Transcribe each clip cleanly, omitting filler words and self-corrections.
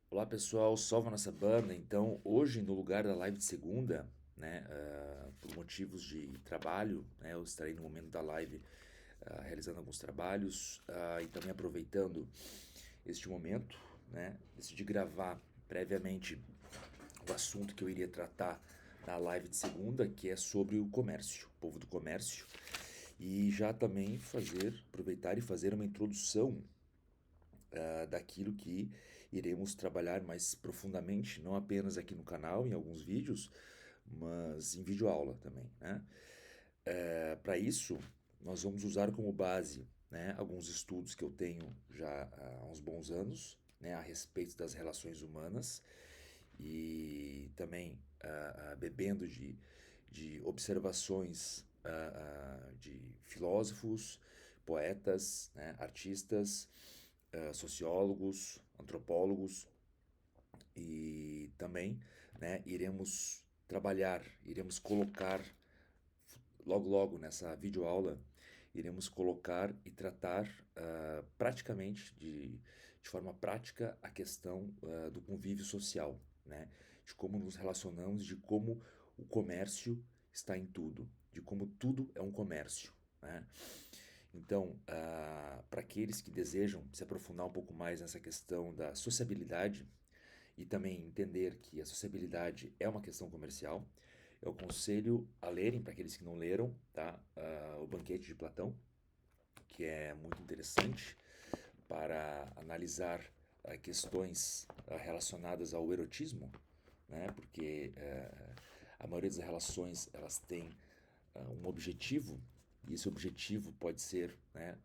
Olá pessoal, salve a nossa banda. Então, hoje no lugar da live de segunda, né, por motivos de trabalho, né, eu estarei no momento da live realizando alguns trabalhos e também aproveitando este momento, né, decidi gravar previamente o assunto que eu iria tratar na live de segunda, que é sobre o comércio, o povo do comércio, e já também aproveitar e fazer uma introdução daquilo que iremos trabalhar mais profundamente, não apenas aqui no canal, em alguns vídeos, mas em videoaula também, né? Para isso, nós vamos usar como base, né, alguns estudos que eu tenho já há uns bons anos, né, a respeito das relações humanas e também bebendo de observações de filósofos, poetas, né, artistas, sociólogos, antropólogos e também, né, iremos colocar logo logo nessa videoaula, iremos colocar e tratar praticamente, de forma prática, a questão do convívio social, né? De como nos relacionamos, de como o comércio está em tudo, de como tudo é um comércio, né? Então, para aqueles que desejam se aprofundar um pouco mais nessa questão da sociabilidade e também entender que a sociabilidade é uma questão comercial, eu aconselho a lerem, para aqueles que não leram, tá? O Banquete de Platão, que é muito interessante para analisar questões relacionadas ao erotismo, né? Porque a maioria das relações elas têm um objetivo e esse objetivo pode ser, né?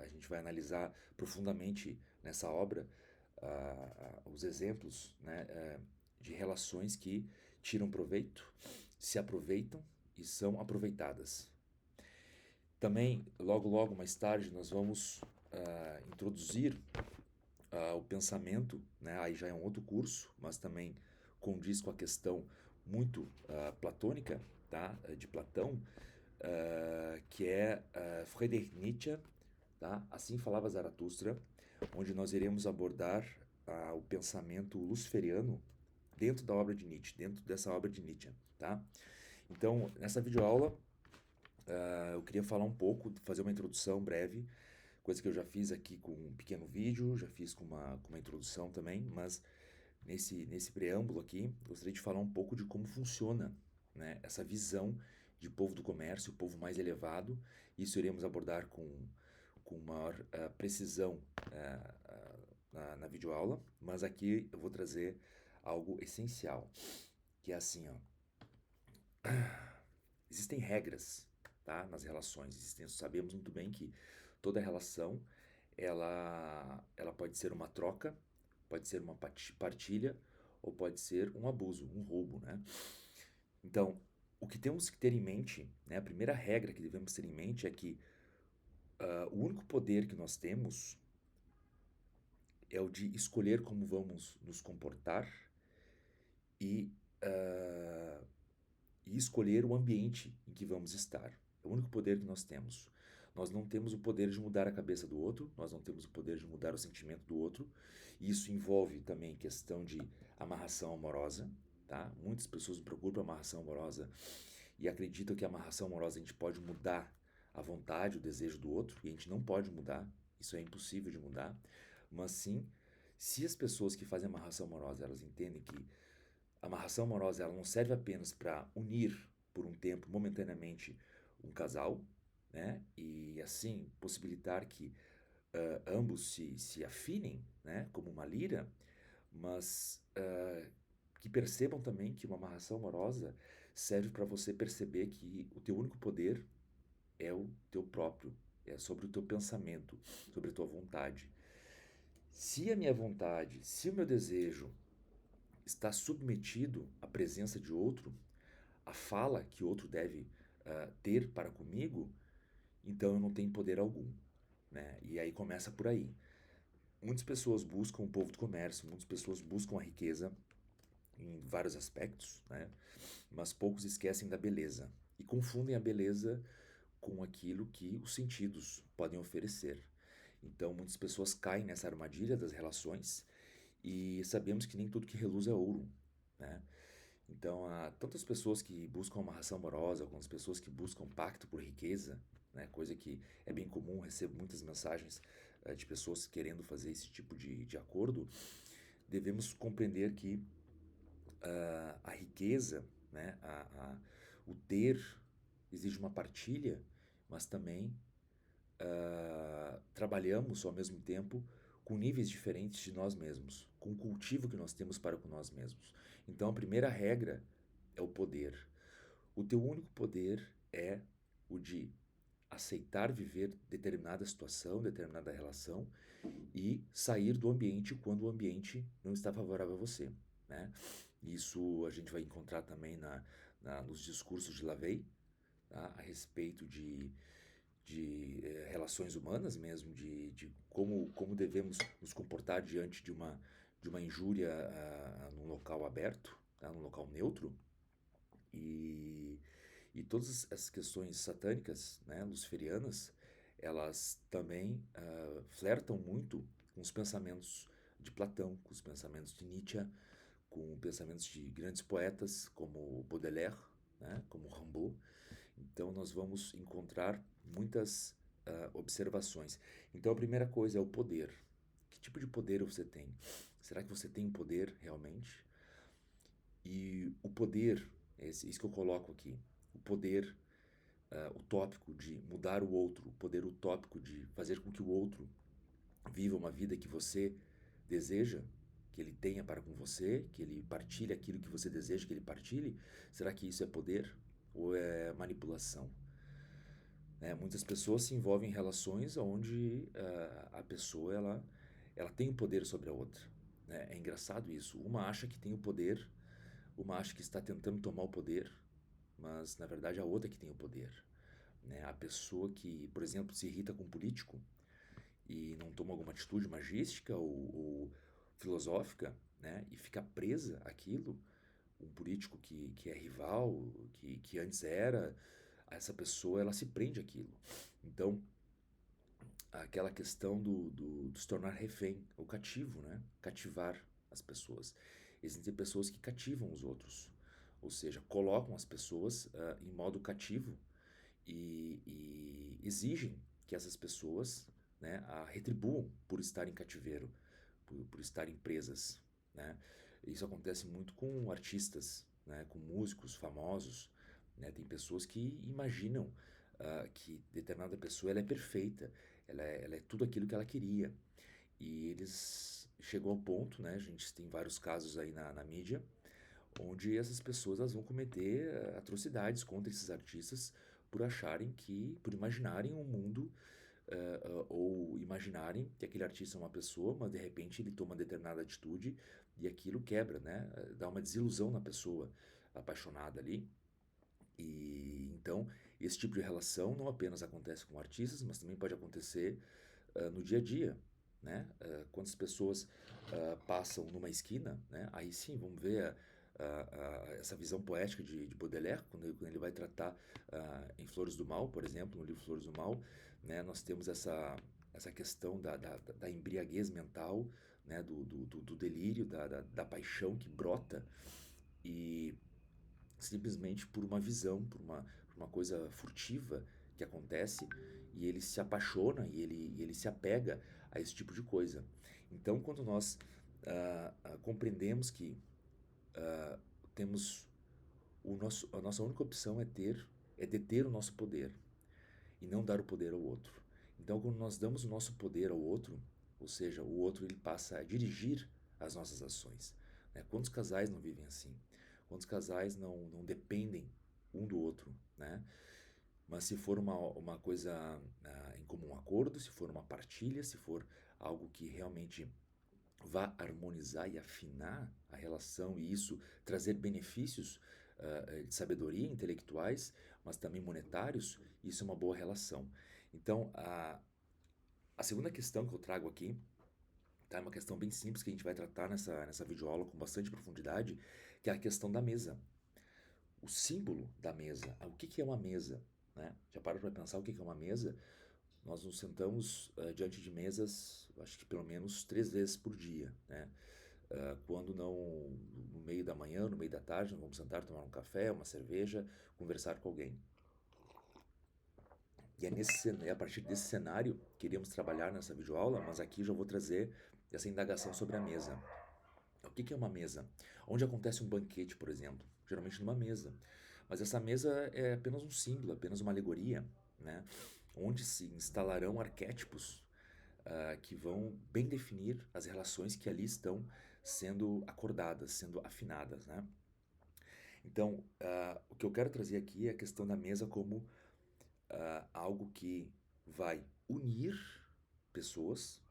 A gente vai analisar profundamente nessa obra os exemplos, né? De relações que tiram proveito, se aproveitam e são aproveitadas. Também, logo logo mais tarde, nós vamos introduzir o pensamento, né? Aí já é um outro curso, mas também condiz com a questão muito platônica, tá? De Platão, que é Friedrich Nietzsche, tá? Assim falava Zaratustra, onde nós iremos abordar o pensamento luciferiano dentro da obra de Nietzsche, dentro dessa obra de Nietzsche, tá? Então, nessa videoaula, eu queria falar um pouco, fazer uma introdução breve, coisa que eu já fiz aqui com um pequeno vídeo, já fiz com uma introdução também, mas nesse preâmbulo aqui, gostaria de falar um pouco de como funciona, né, essa visão de povo do comércio, o povo mais elevado. Isso iremos abordar com maior precisão na videoaula, mas aqui eu vou trazer algo essencial, que é assim, ó, existem regras, tá, nas relações. Sabemos muito bem que toda relação ela pode ser uma troca, pode ser uma partilha ou pode ser um abuso, um roubo, né? Então, o que temos que ter em mente, né, a primeira regra que devemos ter em mente é que o único poder que nós temos é o de escolher como vamos nos comportar e, uh, e escolher o ambiente em que vamos estar. É o único poder que nós temos. Nós não temos o poder de mudar a cabeça do outro, nós não temos o poder de mudar o sentimento do outro. E isso envolve também questão de amarração amorosa, tá? Muitas pessoas procuram amarração amorosa e acreditam que a amarração amorosa a gente pode mudar a vontade, o desejo do outro, e a gente não pode mudar. Isso é impossível de mudar. Mas sim, se as pessoas que fazem amarração amorosa, elas entendem que a amarração amorosa ela não serve apenas para unir por um tempo, momentaneamente, um casal, né? E assim possibilitar que ambos se afinem, né? Como uma lira, mas que percebam também que uma amarração amorosa serve para você perceber que o teu único poder é o teu próprio, é sobre o teu pensamento, sobre a tua vontade. Se a minha vontade, se o meu desejo está submetido à presença de outro, à fala que outro deve ter para comigo, então eu não tenho poder algum, né? E aí começa por aí. Muitas pessoas buscam o povo do comércio, muitas pessoas buscam a riqueza em vários aspectos, né? Mas poucos esquecem da beleza e confundem a beleza com aquilo que os sentidos podem oferecer. Então muitas pessoas caem nessa armadilha das relações e sabemos que nem tudo que reluz é ouro, né? Então, há tantas pessoas que buscam amarração amorosa, quanto as pessoas que buscam pacto por riqueza, né? Coisa que é bem comum, recebo muitas mensagens de pessoas querendo fazer esse tipo de acordo. Devemos compreender que a riqueza, né? O ter exige uma partilha, mas também trabalhamos ao mesmo tempo com níveis diferentes de nós mesmos, com o cultivo que nós temos para com nós mesmos. Então, a primeira regra é o poder. O teu único poder é o de aceitar viver determinada situação, determinada relação e sair do ambiente quando o ambiente não está favorável a você, né? Isso a gente vai encontrar também nos discursos de Lavey, tá? A respeito de relações humanas mesmo, de como devemos nos comportar diante de uma injúria num local aberto, tá? Num local neutro. E, e todas essas questões satânicas, né, luciferianas, elas também flertam muito com os pensamentos de Platão, com os pensamentos de Nietzsche, com pensamentos de grandes poetas como Baudelaire, né, como Rimbaud. Então nós vamos encontrar muitas observações. Então a primeira coisa é o poder. Que tipo de poder você tem? Será que você tem um poder realmente? E o poder, isso que eu coloco aqui, o poder utópico de mudar o outro, o poder utópico de fazer com que o outro viva uma vida que você deseja, que ele tenha para com você, que ele partilhe aquilo que você deseja que ele partilhe, será que isso é poder ou é manipulação? Né? Muitas pessoas se envolvem em relações onde a pessoa ela tem o poder sobre a outra. Né? É engraçado isso. Uma acha que tem o poder, uma acha que está tentando tomar o poder, mas na verdade a outra que tem o poder. Né? A pessoa que, por exemplo, se irrita com um político e não toma alguma atitude magística ou filosófica, né? E fica presa àquilo, um político que é rival, que antes era, essa pessoa ela se prende àquilo. Então, aquela questão do se tornar refém, ou cativo, né? Cativar as pessoas. Existem pessoas que cativam os outros, ou seja, colocam as pessoas em modo cativo e exigem que essas pessoas, né, a retribuam por estar em cativeiro, por estarem presas, né? Isso acontece muito com artistas, né, com músicos famosos, né? Tem pessoas que imaginam que determinada pessoa ela é perfeita, ela é tudo aquilo que ela queria. E eles chegam ao ponto, né? A gente tem vários casos aí na mídia, onde essas pessoas elas vão cometer atrocidades contra esses artistas por acharem por imaginarem um mundo ou imaginarem que aquele artista é uma pessoa, mas de repente ele toma determinada atitude e aquilo quebra, né? Dá uma desilusão na pessoa apaixonada ali. E então esse tipo de relação não apenas acontece com artistas, mas também pode acontecer no dia a dia, né? Quantas pessoas passam numa esquina, né? Aí sim, vamos ver essa visão poética de Baudelaire, quando ele vai tratar em Flores do Mal, por exemplo, no livro Flores do Mal, né? Nós temos essa questão da embriaguez mental, né? Do delírio, da paixão que brota e simplesmente por uma visão, por uma coisa furtiva que acontece e ele se apaixona e ele se apega a esse tipo de coisa. Então, quando nós compreendemos que temos a nossa única opção é deter o nosso poder e não dar o poder ao outro. Então, quando nós damos o nosso poder ao outro, ou seja, o outro ele passa a dirigir as nossas ações. Né? Quantos casais não vivem assim? Quantos casais não dependem um do outro, né? Mas se for uma coisa em comum acordo, se for uma partilha, se for algo que realmente vá harmonizar e afinar a relação e isso trazer benefícios de sabedoria intelectuais, mas também monetários, isso é uma boa relação. Então, a segunda questão que eu trago aqui, tá, é uma questão bem simples que a gente vai tratar nessa videoaula com bastante profundidade, que é a questão da mesa. O símbolo da mesa. O que é uma mesa? Né? Já parou para pensar o que é uma mesa? Nós nos sentamos diante de mesas, acho que pelo menos 3 vezes por dia, né? Quando não no meio da manhã, no meio da tarde, nós vamos sentar, tomar um café, uma cerveja, conversar com alguém. E é a partir desse cenário que iremos trabalhar nessa videoaula, mas aqui já vou trazer essa indagação sobre a mesa. O que é uma mesa? Onde acontece um banquete, por exemplo? Geralmente numa mesa. Mas essa mesa é apenas um símbolo, apenas uma alegoria, né? Onde se instalarão arquétipos que vão bem definir as relações que ali estão sendo acordadas, sendo afinadas, né? Então, o que eu quero trazer aqui é a questão da mesa como algo que vai unir pessoas,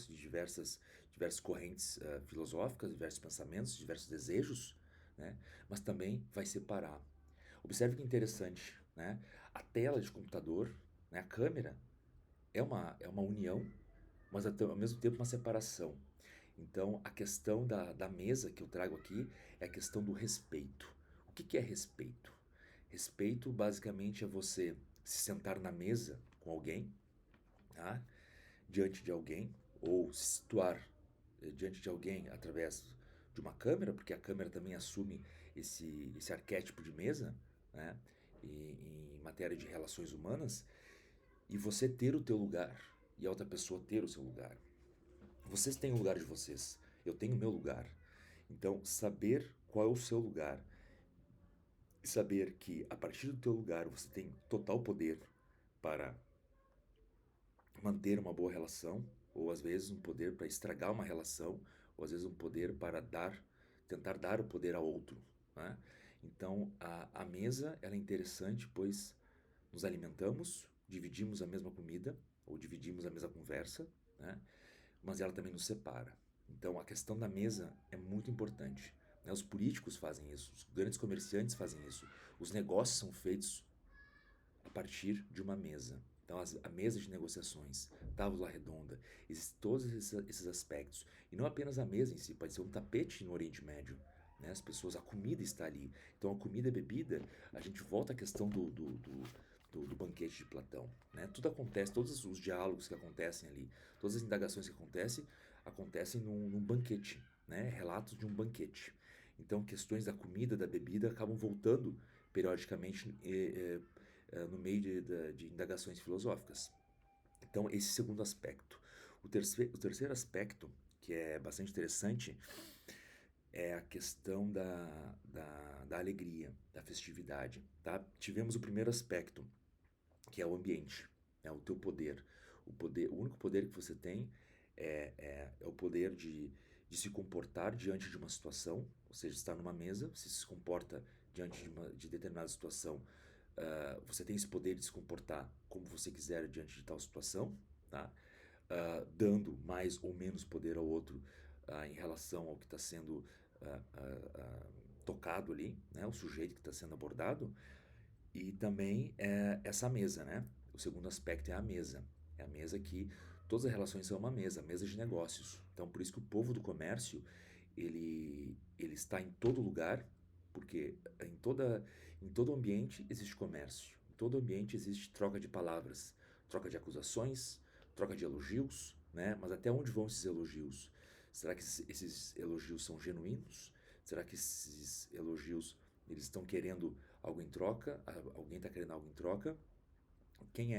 de diversas correntes filosóficas, diversos pensamentos, diversos desejos, né? Mas também vai separar. Observe que interessante, né? A tela de computador, né? A câmera é uma união, mas ao mesmo tempo uma separação. Então, a questão da mesa que eu trago aqui é a questão do respeito. O que é respeito? Respeito, basicamente, é você se sentar na mesa com alguém, tá? Diante de alguém, ou se situar diante de alguém através de uma câmera, porque a câmera também assume esse arquétipo de mesa, né? Em matéria de relações humanas, e você ter o teu lugar e a outra pessoa ter o seu lugar. Vocês têm o lugar de vocês, eu tenho o meu lugar. Então, saber qual é o seu lugar e saber que a partir do teu lugar você tem total poder para manter uma boa relação, ou às vezes um poder para estragar uma relação, ou às vezes um poder para tentar dar o poder a outro, né? Então, a mesa ela é interessante, pois nos alimentamos, dividimos a mesma comida, ou dividimos a mesma conversa, né? Mas ela também nos separa. Então, a questão da mesa é muito importante, né? Os políticos fazem isso, os grandes comerciantes fazem isso, os negócios são feitos a partir de uma mesa. Então, a mesa de negociações, tábua redonda, existem todos esses aspectos. E não apenas a mesa em si, pode ser um tapete no Oriente Médio. Né? As pessoas, a comida está ali. Então, a comida e a bebida, a gente volta à questão do banquete de Platão. Né? Tudo acontece, todos os diálogos que acontecem ali, todas as indagações que acontecem num banquete, né? Relatos de um banquete. Então, questões da comida, da bebida acabam voltando periodicamente no meio de indagações filosóficas. Então, esse segundo aspecto. O terceiro aspecto, que é bastante interessante, é a questão da alegria, da festividade. Tá? Tivemos o primeiro aspecto, que é o ambiente, né? O teu poder. O único poder que você tem é o poder de se comportar diante de uma situação, ou seja, está numa mesa, você se comporta diante de determinada situação, você tem esse poder de se comportar como você quiser diante de tal situação, tá? Dando mais ou menos poder ao outro em relação ao que está sendo tocado ali, né? O sujeito que está sendo abordado, e também essa mesa, né? O segundo aspecto é a mesa. É a mesa que todas as relações são uma mesa de negócios. Então, por isso que o povo do comércio, ele está em todo lugar, porque em todo ambiente existe comércio. Em todo ambiente existe troca de palavras, troca de acusações, troca de elogios, né? Mas até onde vão esses elogios? Será que esses elogios são genuínos? Será que esses elogios eles estão querendo algo em troca? Alguém está querendo algo em troca? Quem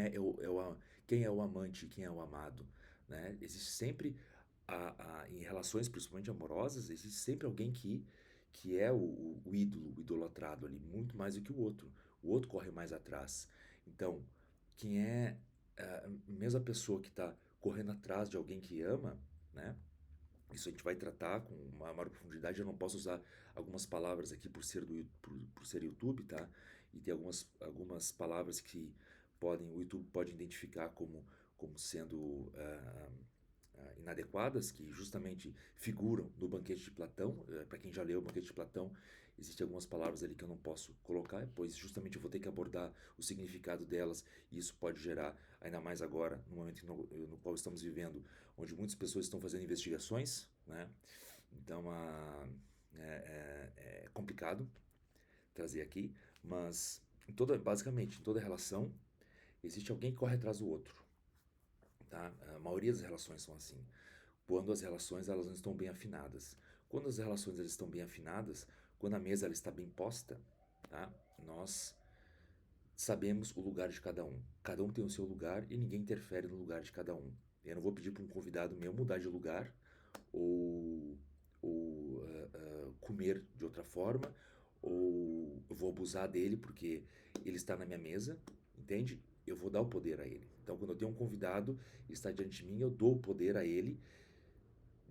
quem é o amante e quem é o amado? Né? Existe sempre, em relações principalmente amorosas, existe sempre alguém que é o ídolo, o idolatrado ali, muito mais do que o outro. O outro corre mais atrás. Então, quem é a mesma pessoa que está correndo atrás de alguém que ama, né? Isso a gente vai tratar com uma maior profundidade. Eu não posso usar algumas palavras aqui por ser YouTube, tá? E tem algumas palavras que o YouTube pode identificar como sendo inadequadas, que justamente figuram no Banquete de Platão. Para quem já leu o Banquete de Platão, existem algumas palavras ali que eu não posso colocar, pois justamente eu vou ter que abordar o significado delas, e isso pode gerar, ainda mais agora, no momento no qual estamos vivendo, onde muitas pessoas estão fazendo investigações, né? Então, é complicado trazer aqui, mas basicamente, em toda relação, existe alguém que corre atrás do outro, tá? A maioria das relações são assim. quando as relações elas não estão bem afinadas. Quando as relações elas estão bem afinadas, quando a mesa ela está bem posta, tá? Nós sabemos o lugar de cada um. Cada um tem o seu lugar e ninguém interfere no lugar de cada um. Eu não vou pedir para um convidado meu mudar de lugar ou, ou comer de outra forma, ou eu vou abusar dele porque ele está na minha mesa, entende? Eu vou dar o poder a ele. Então, quando eu tenho um convidado e está diante de mim, eu dou o poder a ele,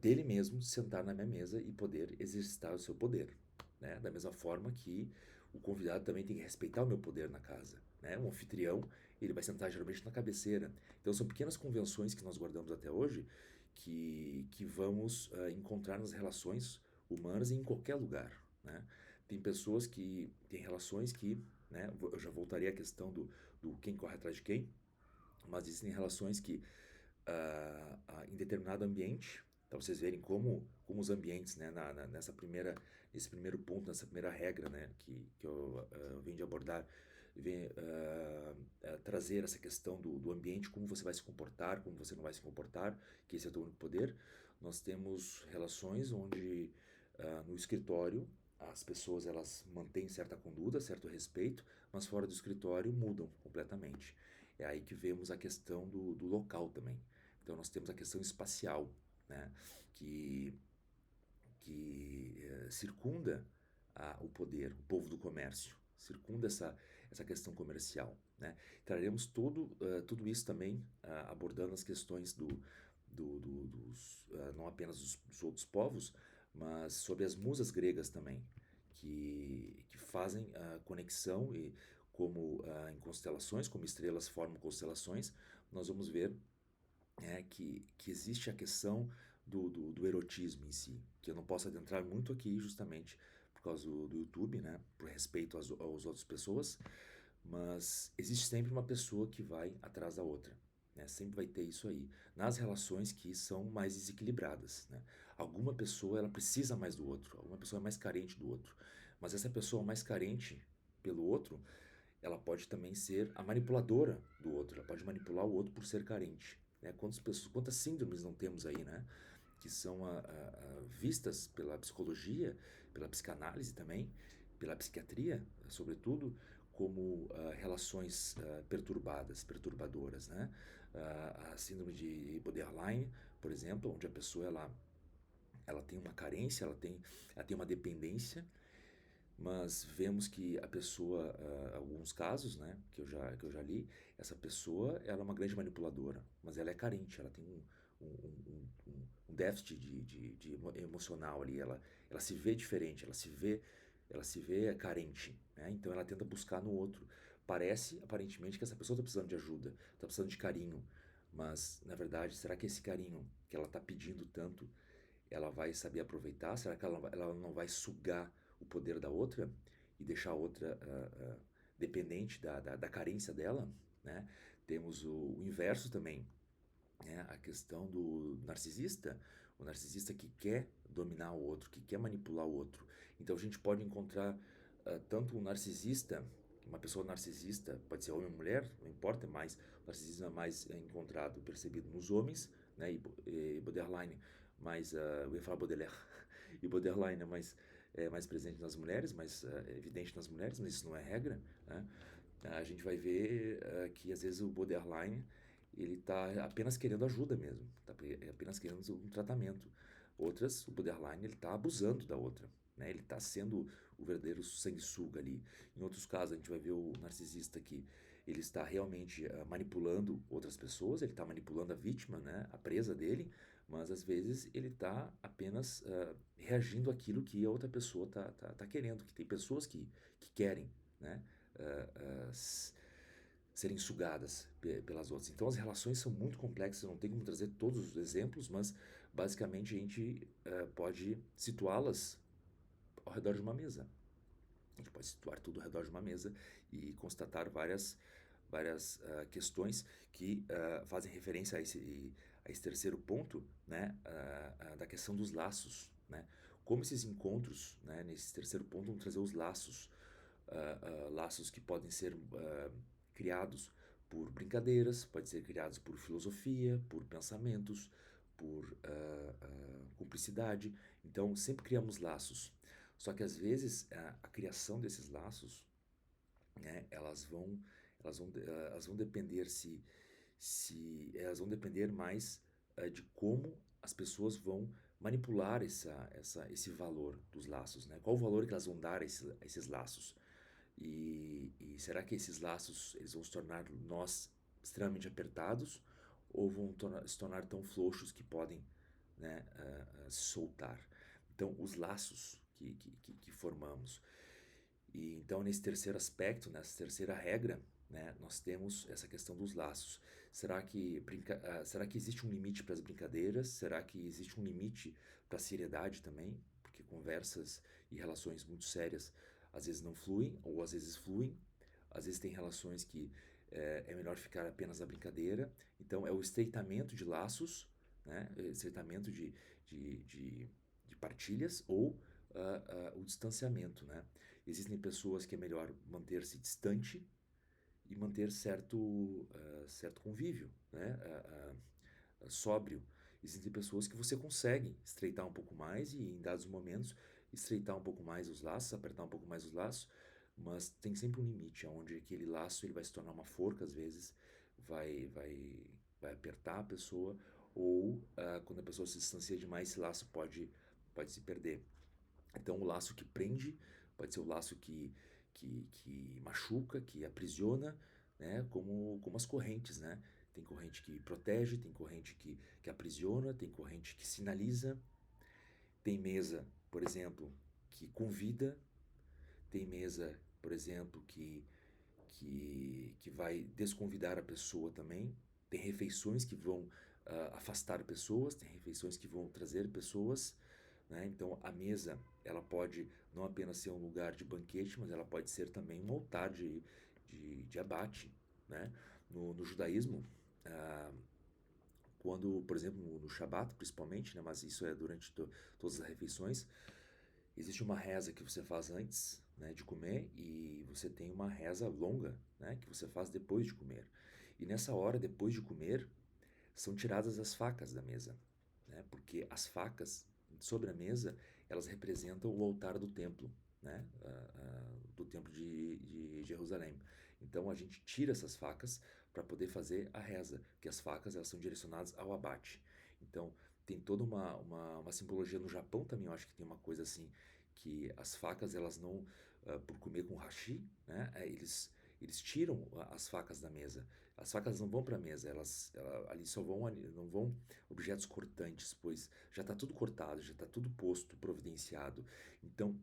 dele mesmo, sentar na minha mesa e poder exercitar o seu poder. Né? Da mesma forma que o convidado também tem que respeitar o meu poder na casa. Né? Um anfitrião, ele vai sentar geralmente na cabeceira. Então, são pequenas convenções que nós guardamos até hoje que vamos encontrar nas relações humanas em qualquer lugar. Né? Tem pessoas que têm relações que, né, eu já voltarei à questão do quem corre atrás de quem, mas existem relações que em determinado ambiente, para vocês verem como os ambientes, né, nesse primeiro ponto, nessa primeira regra, né, que eu venho de abordar, vem trazer essa questão do ambiente, como você vai se comportar, como você não vai se comportar, que esse é o teu único poder. Nós temos relações onde no escritório as pessoas elas mantêm certa conduta, certo respeito, mas fora do escritório mudam completamente. É aí que vemos a questão do local também. Então nós temos a questão espacial, né, que, que circunda o poder, o povo do comércio, circunda essa questão comercial. Né. Traremos tudo isso também abordando as questões não apenas dos outros povos, mas sobre as musas gregas também, que fazem a conexão e como em constelações, como estrelas formam constelações, nós vamos ver que existe a questão do erotismo em si, que eu não posso adentrar muito aqui justamente por causa do YouTube, né, por respeito às outras pessoas, mas existe sempre uma pessoa que vai atrás da outra. Né? Sempre vai ter isso aí. Nas relações que são mais desequilibradas. Né? Alguma pessoa ela precisa mais do outro, alguma pessoa é mais carente do outro. Mas essa pessoa mais carente pelo outro, ela pode também ser a manipuladora do outro, ela pode manipular o outro por ser carente. Né? Quantas síndromes não temos aí, né? Que são vistas pela psicologia, pela psicanálise também, pela psiquiatria, sobretudo, como relações perturbadas, perturbadoras. Né? A síndrome de Borderline, por exemplo, onde a pessoa ela tem uma carência, ela tem uma dependência, mas vemos que a pessoa, alguns casos, né, que eu já li, essa pessoa ela é uma grande manipuladora, mas ela é carente, ela tem um déficit de emocional ali, ela se vê diferente, ela se vê carente, né? Então ela tenta buscar no outro. Parece, aparentemente, que essa pessoa está precisando de ajuda, está precisando de carinho, mas, na verdade, será que esse carinho que ela está pedindo tanto, ela vai saber aproveitar? Será que ela não vai sugar o poder da outra e deixar a outra dependente da carência dela? Né? Temos o inverso também, né? A questão do narcisista, o narcisista que quer dominar o outro, que quer manipular o outro. Então a gente pode encontrar tanto um narcisista, uma pessoa narcisista, pode ser homem ou mulher, não importa, mas o narcisismo é mais encontrado, percebido nos homens, né, e borderline, mas eu ia falar Baudelaire, e borderline é mais presente nas mulheres, mais evidente nas mulheres, mas isso não é regra, né? A gente vai ver que às vezes o borderline ele está apenas querendo ajuda mesmo, está apenas querendo um tratamento. Outras, o borderline, ele está abusando da outra, né? Ele está sendo o verdadeiro sanguessuga ali. Em outros casos, a gente vai ver o narcisista que ele está realmente manipulando outras pessoas, ele está manipulando a vítima, né? A presa dele, mas às vezes ele está apenas reagindo àquilo que a outra pessoa tá querendo, que tem pessoas que querem, né? Uh, uh, serem sugadas pelas outras. Então as relações são muito complexas, eu não tenho como trazer todos os exemplos, mas basicamente a gente pode situá-las ao redor de uma mesa. A gente pode situar tudo ao redor de uma mesa e constatar várias questões que fazem referência a esse terceiro ponto, né, da questão dos laços, né? Como esses encontros, né, nesse terceiro ponto, vão trazer os laços, laços que podem ser criados por brincadeiras, pode ser criados por filosofia, por pensamentos, por cumplicidade. Então, sempre criamos laços. Só que às vezes a criação desses laços, né, elas vão depender se elas vão depender mais de como as pessoas vão manipular esse valor dos laços, né? Qual o valor que elas vão dar a esses laços? E será que esses laços eles vão se tornar nós extremamente apertados ou vão se tornar tão frouxos que podem, né, se soltar? Então, os laços que formamos. E então, nesse terceiro aspecto, nessa terceira regra, né, nós temos essa questão dos laços. Será que existe um limite para as brincadeiras? Será que existe um limite para a seriedade também? Porque conversas e relações muito sérias às vezes não fluem, ou às vezes fluem. Às vezes tem relações que é melhor ficar apenas na brincadeira. Então, é o estreitamento de laços, né, estreitamento de partilhas ou o distanciamento, né? Existem pessoas que é melhor manter-se distante e manter certo convívio, né? Sóbrio. Existem pessoas que você consegue estreitar um pouco mais e, em dados momentos, estreitar um pouco mais os laços, apertar um pouco mais os laços, mas tem sempre um limite, onde aquele laço ele vai se tornar uma forca, às vezes, vai apertar a pessoa, ou quando a pessoa se distancia demais, esse laço pode se perder. Então, o laço que prende pode ser o laço que machuca, que aprisiona, né? Como as correntes, né? Tem corrente que protege, tem corrente que aprisiona, tem corrente que sinaliza, tem mesa, por exemplo, que convida, tem mesa, por exemplo, que vai desconvidar a pessoa também, tem refeições que vão afastar pessoas, tem refeições que vão trazer pessoas, né? Então a mesa ela pode não apenas ser um lugar de banquete, mas ela pode ser também um altar de abate, né? No judaísmo, ah, quando, por exemplo, no Shabat principalmente, né? Mas isso é durante todas as refeições, existe uma reza que você faz antes, né, de comer e você tem uma reza longa, né, que você faz depois de comer. E nessa hora, depois de comer, são tiradas as facas da mesa, né, porque as facas sobre a mesa, elas representam o altar do templo, né, do templo de Jerusalém. Então a gente tira essas facas para poder fazer a reza, que as facas elas são direcionadas ao abate. Então tem toda uma simbologia no Japão também, eu acho que tem uma coisa assim, que as facas elas não, por comer com hashi, né, eles tiram as facas da mesa. As facas não vão para a mesa, ali só vão, não vão objetos cortantes, pois já está tudo cortado, já está tudo posto, providenciado. Então,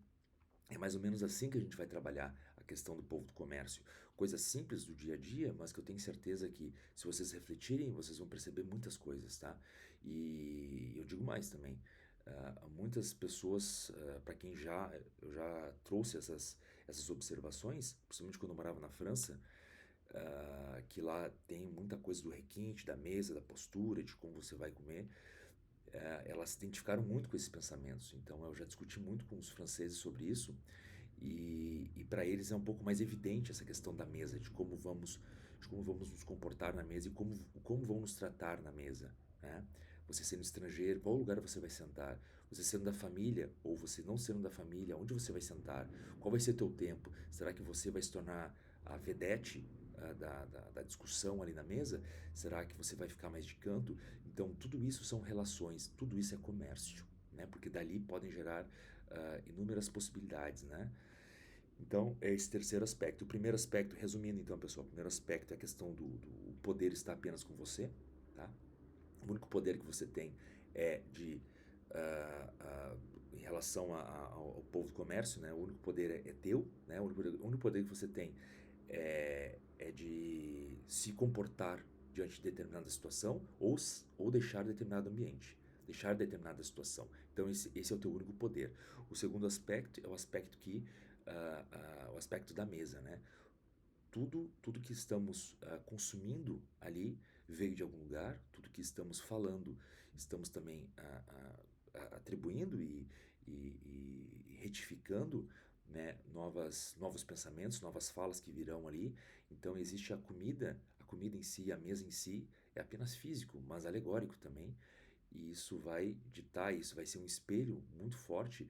é mais ou menos assim que a gente vai trabalhar a questão do povo do comércio. Coisas simples do dia a dia, mas que eu tenho certeza que, se vocês refletirem, vocês vão perceber muitas coisas, tá? E eu digo mais também. Muitas pessoas, para quem eu já trouxe essas observações, principalmente quando eu morava na França, que lá tem muita coisa do requinte, da mesa, da postura, de como você vai comer. Elas se identificaram muito com esses pensamentos. Então eu já discuti muito com os franceses sobre isso e para eles é um pouco mais evidente essa questão da mesa, de como vamos nos comportar na mesa e como vão nos tratar na mesa, né? Você sendo estrangeiro, qual lugar você vai sentar? Você sendo da família ou você não sendo da família, onde você vai sentar? Qual vai ser teu tempo? Será que você vai se tornar a vedete da discussão ali na mesa? Será que você vai ficar mais de canto? Então, tudo isso são relações, tudo isso é comércio, né? Porque dali podem gerar inúmeras possibilidades, né? Então, é esse terceiro aspecto. O primeiro aspecto, resumindo então, pessoal, o primeiro aspecto é a questão do poder estar apenas com você, tá? O único poder que você tem é em relação ao povo do comércio, né? O único poder é teu, né? O único poder que você tem é de se comportar diante de determinada situação ou deixar determinado ambiente, deixar determinada situação. Então esse é o teu único poder. O segundo aspecto é o aspecto o aspecto da mesa, né? Tudo que estamos consumindo ali veio de algum lugar, tudo que estamos falando, estamos também atribuindo e retificando, né, novos pensamentos, novas falas que virão ali. Então existe a comida em si, a mesa em si, é apenas físico, mas alegórico também. E isso vai ditar, isso vai ser um espelho muito forte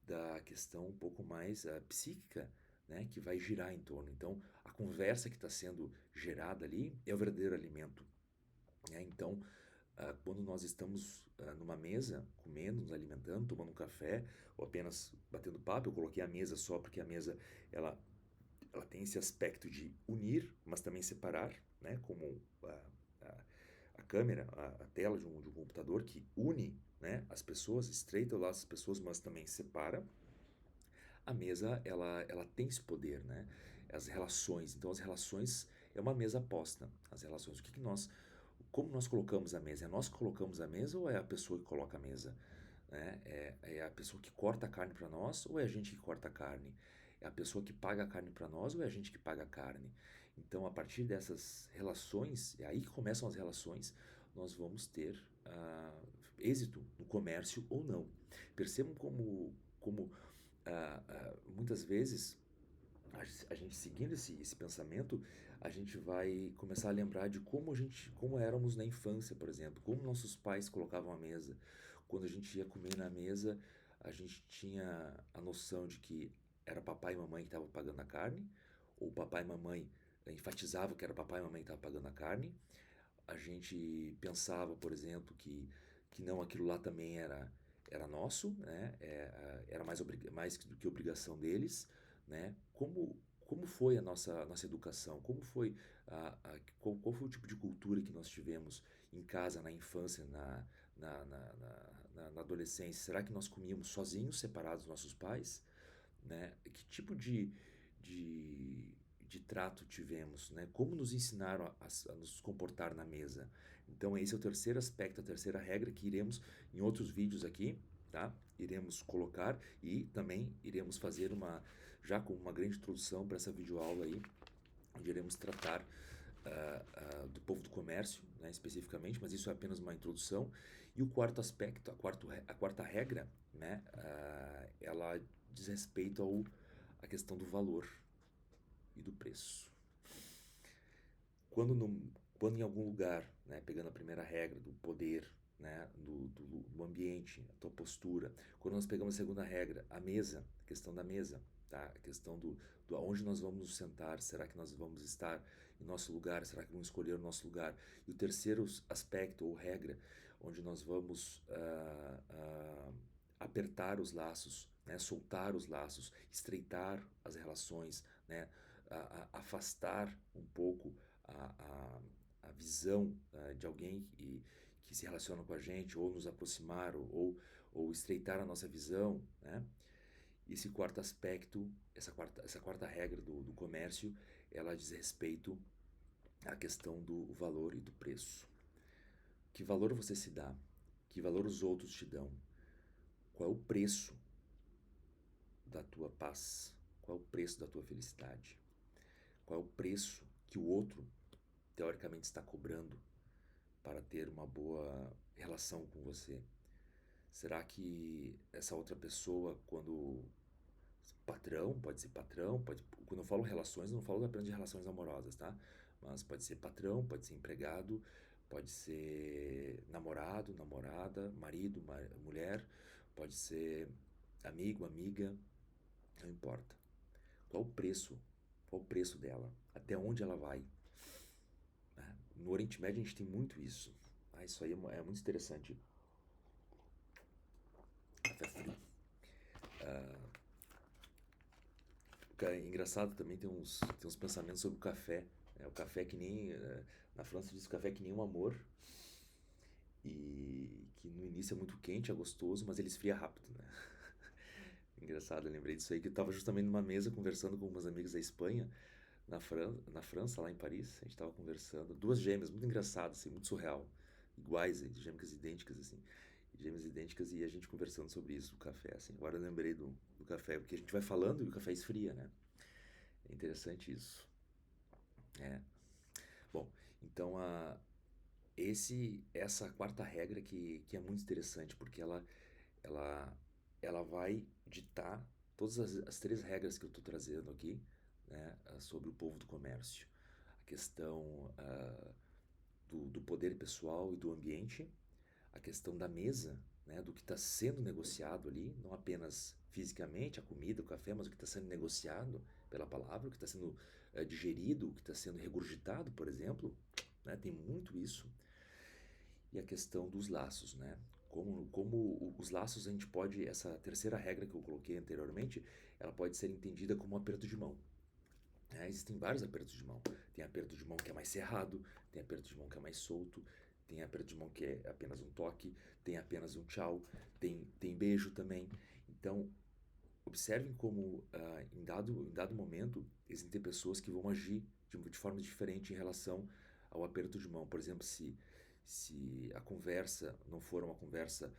da questão um pouco mais psíquica, né, que vai girar em torno. Então, a conversa que está sendo gerada ali é o verdadeiro alimento, né? Então, quando nós estamos numa mesa, comendo, nos alimentando, tomando um café, ou apenas batendo papo, eu coloquei a mesa só porque a mesa ela, ela tem esse aspecto de unir, mas também separar, né? Como a, a câmera, a tela de um computador que une, né, as pessoas, estreita o laço das pessoas, mas também separa. A mesa ela tem esse poder, né? As relações. Então as relações é uma mesa posta. As relações. Como nós colocamos a mesa? É nós que colocamos a mesa ou é a pessoa que coloca a mesa? Né? É a pessoa que corta a carne para nós ou é a gente que corta a carne? É a pessoa que paga a carne para nós ou é a gente que paga a carne? Então, a partir dessas relações, é aí que começam as relações, nós vamos ter êxito no comércio ou não. Percebam como muitas vezes a gente seguindo esse pensamento, a gente vai começar a lembrar de como éramos na infância, por exemplo, como nossos pais colocavam a mesa. Quando a gente ia comer na mesa, a gente tinha a noção de que era papai e mamãe que estavam pagando a carne, ou papai e mamãe enfatizava que era papai e mamãe que estavam pagando a carne. A gente pensava, por exemplo, que não aquilo lá também era nosso, né? Era mais do que obrigação deles, né? Como foi a nossa educação? Como foi qual foi o tipo de cultura que nós tivemos em casa, na infância, na adolescência? Será que nós comíamos sozinhos, separados dos nossos pais? Né? Que tipo de trato tivemos, né? Como nos ensinaram a nos comportar na mesa. Então, esse é o terceiro aspecto, a terceira regra que iremos em outros vídeos aqui, tá? Iremos colocar e também iremos fazer já com uma grande introdução para essa videoaula aí, onde iremos tratar do povo do comércio, né, especificamente, mas isso é apenas uma introdução. E o quarto aspecto, a quarta regra, né, ela diz respeito à questão do valor e do preço. Quando, no, quando em algum lugar, né, pegando a primeira regra do poder, né, do ambiente, a tua postura, quando nós pegamos a segunda regra, a mesa, a questão da mesa, tá? A questão do aonde nós vamos nos sentar, será que nós vamos estar em nosso lugar, será que vamos escolher o nosso lugar? E o terceiro aspecto ou regra, onde nós vamos apertar os laços, né, soltar os laços, estreitar as relações, né, afastar um pouco a visão de alguém que se relaciona com a gente, ou nos aproximar, ou estreitar a nossa visão, né? Esse quarto aspecto, essa quarta regra do comércio, ela diz respeito à questão do valor e do preço. Que valor você se dá? Que valor os outros te dão? Qual é o preço da tua paz? Qual é o preço da tua felicidade? Qual é o preço que o outro, teoricamente, está cobrando para ter uma boa relação com você? Será que essa outra pessoa, quando patrão, pode ser patrão, quando eu falo relações, eu não falo apenas de relações amorosas, tá? Mas pode ser patrão, pode ser empregado, pode ser namorado, namorada, marido, mulher, pode ser amigo, amiga, não importa. Qual o preço? Qual o preço dela? Até onde ela vai? Né? No Oriente Médio a gente tem muito isso. Isso aí é muito interessante. Café frio. Engraçado também tem uns pensamentos sobre o café. O café que nem. Na França diz que o café é que nem um amor. E que no início é muito quente, é gostoso, mas ele esfria rápido, né? Engraçado, eu lembrei disso aí, que eu estava justamente numa mesa conversando com umas amigas da Espanha, na França, lá em Paris. A gente estava conversando. Duas gêmeas, muito engraçadas, assim, muito surreal. Iguais, gêmeas idênticas, assim. Gêmeas idênticas e a gente conversando sobre isso, do café, assim. Agora eu lembrei do café, porque a gente vai falando e o café esfria, né? É interessante isso. É. Bom, então essa quarta regra que é muito interessante, porque ela, ela vai ditar todas as três regras que eu estou trazendo aqui, né, sobre o povo do comércio. A questão do poder pessoal e do ambiente, a questão da mesa, né, do que está sendo negociado ali, não apenas fisicamente a comida, o café, mas o que está sendo negociado pela palavra, o que está sendo digerido, o que está sendo regurgitado, por exemplo, né, tem muito isso. E a questão dos laços, né? Como os laços a gente pode, essa terceira regra que eu coloquei anteriormente, ela pode ser entendida como um aperto de mão. Existem vários apertos de mão. Tem aperto de mão que é mais cerrado, tem aperto de mão que é mais solto, tem aperto de mão que é apenas um toque, tem apenas um tchau, tem beijo também. Então, observem como em dado momento existem pessoas que vão agir de forma diferente em relação ao aperto de mão. Por exemplo, se a conversa não for uma conversa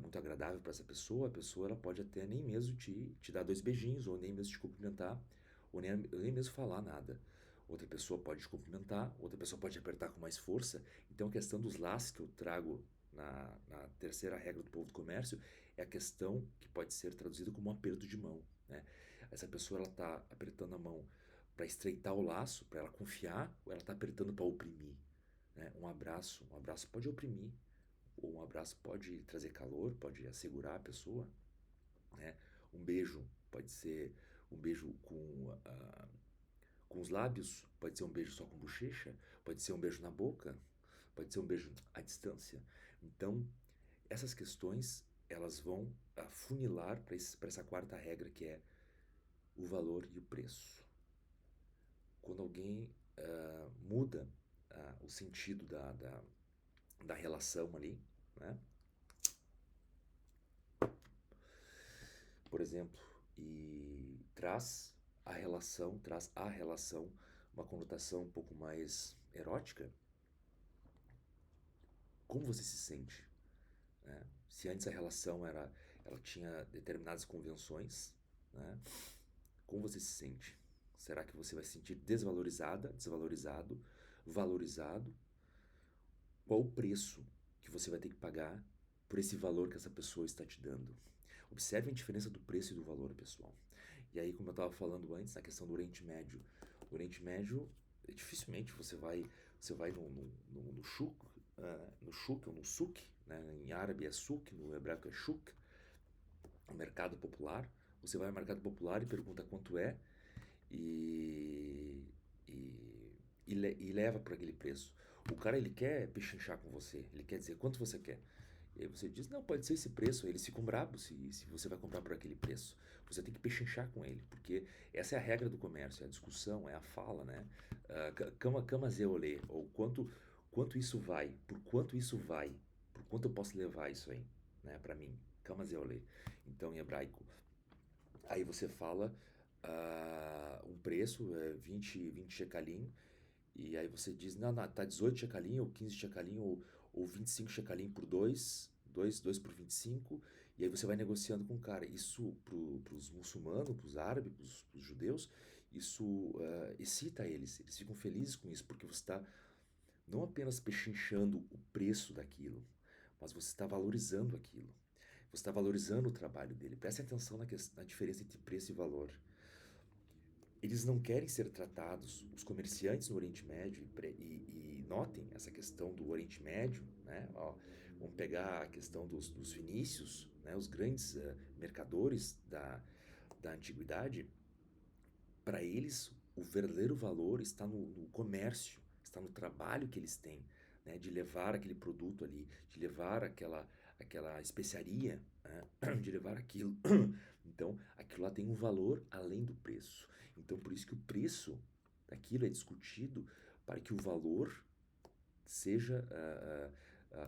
muito agradável para essa pessoa, a pessoa ela pode até nem mesmo te dar dois beijinhos, ou nem mesmo te cumprimentar, ou nem mesmo falar nada. Outra pessoa pode te cumprimentar, outra pessoa pode apertar com mais força. Então, a questão dos laços que eu trago na terceira regra do povo do comércio é a questão que pode ser traduzida como um aperto de mão, né? Essa pessoa ela está apertando a mão para estreitar o laço, para ela confiar, ou ela está apertando para oprimir, né? Um abraço pode oprimir, ou um abraço pode trazer calor, pode assegurar a pessoa, né? Um beijo pode ser um beijo com os lábios, pode ser um beijo só com bochecha, pode ser um beijo na boca, pode ser um beijo à distância. Então, essas questões elas vão afunilar para essa quarta regra que é o valor e o preço. Quando alguém muda o sentido da relação ali, né? Por exemplo, e traz a relação uma conotação um pouco mais erótica, como você se sente? Né? Se antes a relação ela tinha determinadas convenções, né? Como você se sente? Será que você vai se sentir desvalorizada, desvalorizado, valorizado? Qual o preço que você vai ter que pagar por esse valor que essa pessoa está te dando? Observe a diferença do preço e do valor, pessoal. E aí, como eu estava falando antes, na questão do Oriente Médio. O Oriente Médio, dificilmente você vai no shuk, no shuk ou no souk, né? Em árabe é souk, no hebraico é shuk, no mercado popular. Você vai ao mercado popular e pergunta quanto é e, e leva por aquele preço. O cara ele quer pechinchar com você, ele quer dizer quanto você quer. E aí você diz, não, pode ser esse preço. Eles ficam bravos se você vai comprar por aquele preço. Você tem que pechinchar com ele, porque essa é a regra do comércio, é a discussão, é a fala, né? Cama zeolê, ou quanto isso vai, por quanto eu posso levar isso aí, né, para mim. Cama zeolê. Então, em hebraico, aí você fala um preço, 20 shekalim, e aí você diz, não, não, tá 18 shekalim, ou 15 shekalim, ou 25 shekalim por 2 por 25, e aí você vai negociando com o cara. Isso pros muçulmanos, pros árabes, pros judeus, isso excita eles ficam felizes com isso, porque você está não apenas pechinchando o preço daquilo, mas você está valorizando aquilo. Você está valorizando o trabalho dele. Preste atenção na diferença entre preço e valor. Eles não querem ser tratados, os comerciantes no Oriente Médio, e notem essa questão do Oriente Médio, né? Ó, vamos pegar a questão dos fenícios, né? Os grandes mercadores da antiguidade. Para eles, o verdadeiro valor está no comércio, está no trabalho que eles têm, né? De levar aquele produto ali, de levar aquela especiaria, né? De levar aquilo. Então, aquilo lá tem um valor além do preço. Então, por isso que o preço daquilo é discutido para que o valor seja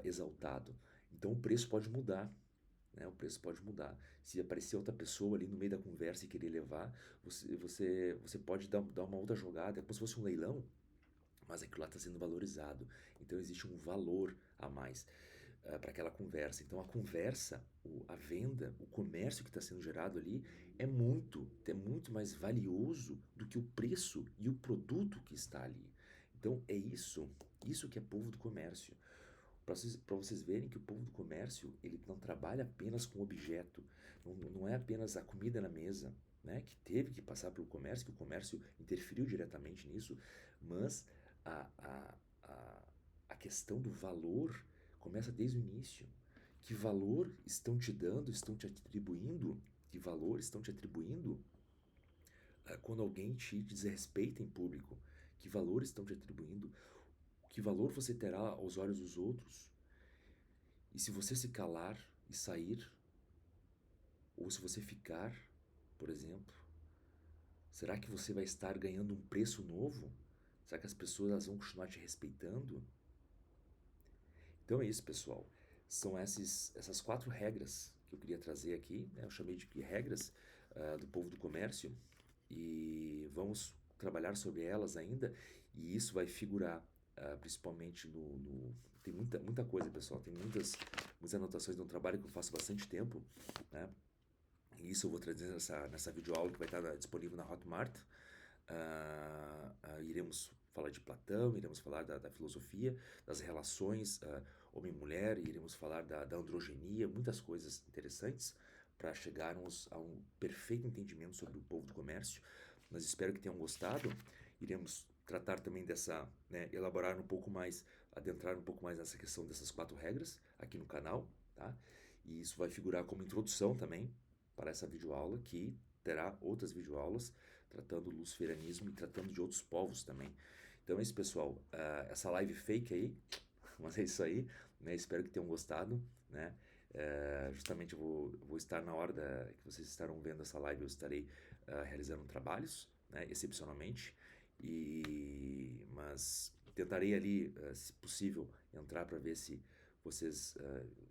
exaltado. Então, o preço pode mudar, né? O preço pode mudar. Se aparecer outra pessoa ali no meio da conversa e querer levar, você pode dar uma outra jogada, é como se fosse um leilão, mas aquilo lá está sendo valorizado. Então existe um valor a mais para aquela conversa. Então a conversa, a venda, o comércio que está sendo gerado ali é muito mais valioso do que o preço e o produto que está ali. Então é isso que é povo do comércio. Para vocês verem que o povo do comércio ele não trabalha apenas com objeto, não é apenas a comida na mesa, né, que teve que passar pelo comércio, que o comércio interferiu diretamente nisso, mas a, a, a, a questão do valor Começa desde o início. Que valor estão te dando, estão te atribuindo, que valor estão te atribuindo quando alguém te desrespeita em público? Que valor estão te atribuindo? Que valor você terá aos olhos dos outros? E se você se calar e sair, ou se você ficar, por exemplo, será que você vai estar ganhando um preço novo? Será que as pessoas elas vão continuar te respeitando? Então é isso, pessoal. São essas 4 regras que eu queria trazer aqui, né? Eu chamei de regras do povo do comércio e vamos trabalhar sobre elas ainda e isso vai figurar principalmente tem muita coisa, pessoal, tem muitas anotações de um trabalho que eu faço há bastante tempo, né? E isso eu vou trazer nessa videoaula que vai estar disponível na Hotmart. Iremos falar de Platão, iremos falar da filosofia, das relações homem-mulher, iremos falar da androgenia, muitas coisas interessantes para chegarmos a um perfeito entendimento sobre o povo do comércio. Mas espero que tenham gostado. Iremos tratar também elaborar um pouco mais, adentrar um pouco mais nessa questão dessas 4 regras aqui no canal, tá? E isso vai figurar como introdução também para essa videoaula, que terá outras videoaulas tratando do luciferianismo e tratando de outros povos também. Então é isso, pessoal. Essa live fake aí, mas é isso aí, né? Espero que tenham gostado, né? Justamente eu vou estar na hora que vocês estarão vendo essa live, eu estarei realizando trabalhos, né? Excepcionalmente, mas tentarei ali, se possível, entrar para ver se vocês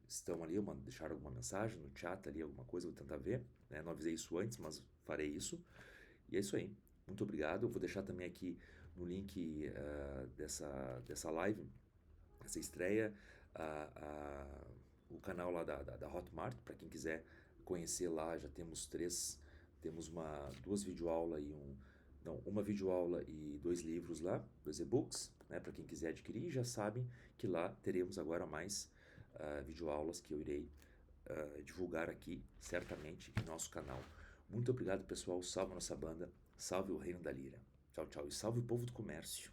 estão ali, deixar alguma mensagem no chat ali, alguma coisa, vou tentar ver, né? Não avisei isso antes, mas farei isso. E é isso aí. Muito obrigado. Eu vou deixar também aqui no link dessa live, essa estreia, o canal lá da Hotmart, para quem quiser conhecer lá, já temos temos duas videoaulas e uma videoaula e 2 livros lá, 2 e-books, né, para quem quiser adquirir, já sabem que lá teremos agora mais videoaulas que eu irei divulgar aqui, certamente, em nosso canal. Muito obrigado, pessoal. Salve a nossa banda, salve o Reino da Lira. Tchau, tchau. E salve o povo do comércio.